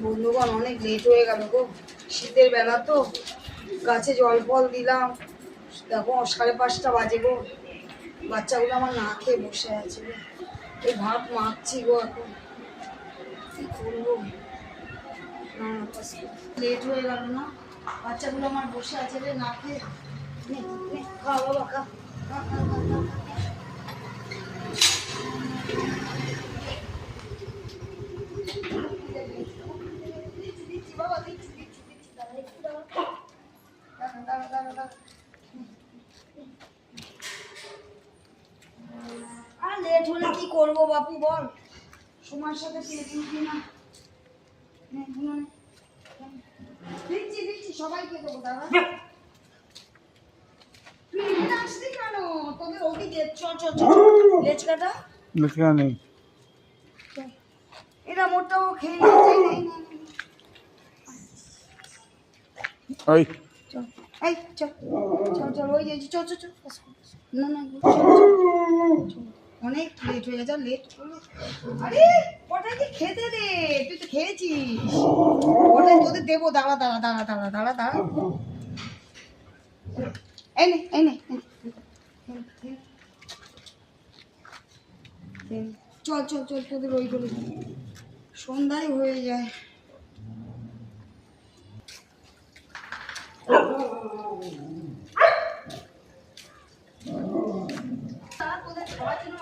বন্ধুগণ অনেক লেট হয়ে গেল গো, শীতের বেলা তো, গাছে জল ফল দিলাম, দেখো 5:30 বাজে গো, বাচ্চাগুলো আমার না খেয়ে বসে আছে গো, এই ভাত মাখছি গো, এখন কি করবো, লেট হয়ে গেল না, বাচ্চাগুলো আমার বসে আছে রে না খেয়ে, খাওয়া বাবা খা, আর লেট হলে কি করবো বাপু বল, সময়ের সাথে দিচ্ছি না, দিচ্ছি দিচ্ছি সবাইকে দেবো দাদা, তুই এখানে আসলি কেন, তোদের ওদিকে চল চল চল, লেজ কাটা লেখা নেই, এরা মোটাও খেয়ে নিয়ে ওই চল, এই চল চল চল, ওই যে চল চল চল, না না অনেক লেট হয়ে গেছে, লেট করলে আরে ওটা কি খেতে দে, তুই তো খেয়েছিস, ওটাই তোদের দেবো, দাঁড়া দাঁড়া দাঁড়া দাঁড়া দাঁড়া দাঁড়া, এই নে এই নে, চল চল চল, তোদের ওই করে সন্ধ্যায় হয়ে যায়, তোদের খাওয়ার জন্য